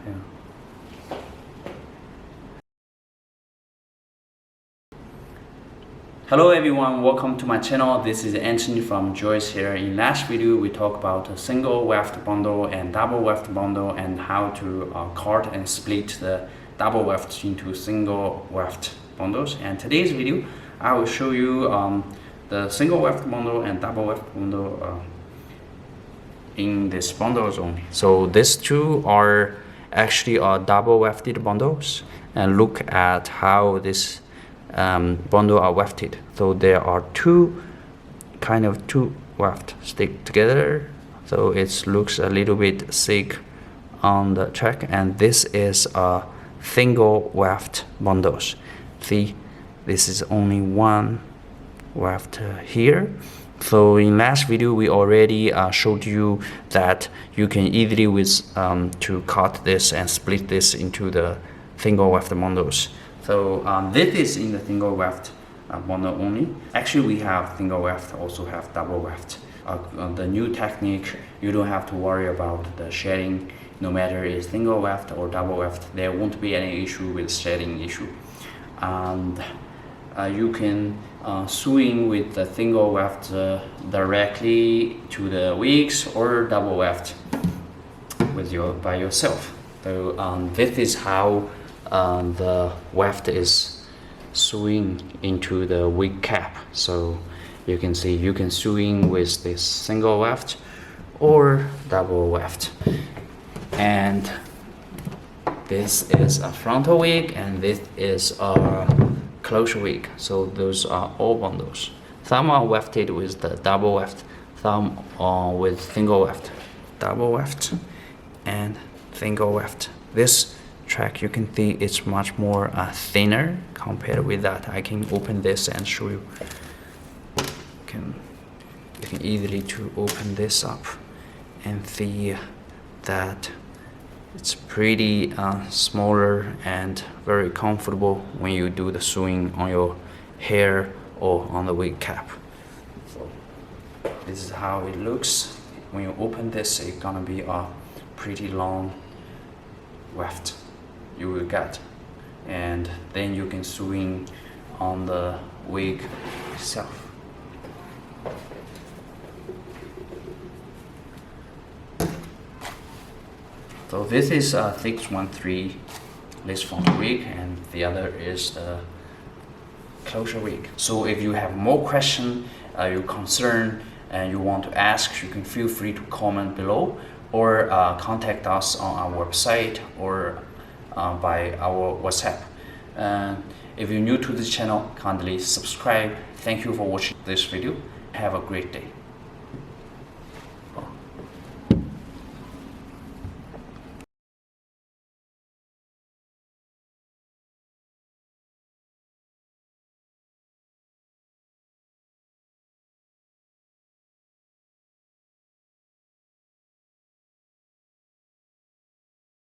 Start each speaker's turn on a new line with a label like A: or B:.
A: Yeah. Hello everyone, welcome to my channel. This is Anthony from Joice Hair. In last video, we talked about a single weft bundle and double weft bundle and how to cut and split the double weft into single weft bundles. And today's video, I will show you the single weft bundle and double weft bundle in these bundles only. So these two are actually double wefted bundles, and look at how this bundle are wefted. So there are two weft stick together, so it looks a little bit thick on the track, and this is a single weft bundles. See, this is only one weft here. So in last video we already showed you that you can easily to cut this and split this into the single weft bundles. So this is in the single weft bundle only. Actually, we have single weft, also have double weft. The new technique, you don't have to worry about the shedding. No matter it's single weft or double weft, there won't be any issue with shedding issue. And you can sewing with the single weft directly to the wigs or double weft by yourself. So this is how the weft is sewing into the wig cap. So you can see you can sewing with this single weft or double weft. And this is a frontal wig and this is a closure wig. So those are all bundles. Some are wefted with the double weft, some are with single weft. Double weft and single weft. This track, you can see it's much more thinner compared with that. I can open this and show you. You can easily to open this up and see that it's pretty smaller and very comfortable when you do the sewing on your hair or on the wig cap. So this is how it looks. When you open this, it's gonna be a pretty long weft you will get, and then you can sewing on the wig itself. So this is a 613 lace frontal wig, and the other is the closure wig. So if you have more question, your concern, and you want to ask, you can feel free to comment below or contact us on our website or by our WhatsApp. If you're new to this channel, kindly subscribe. Thank you for watching this video. Have a great day.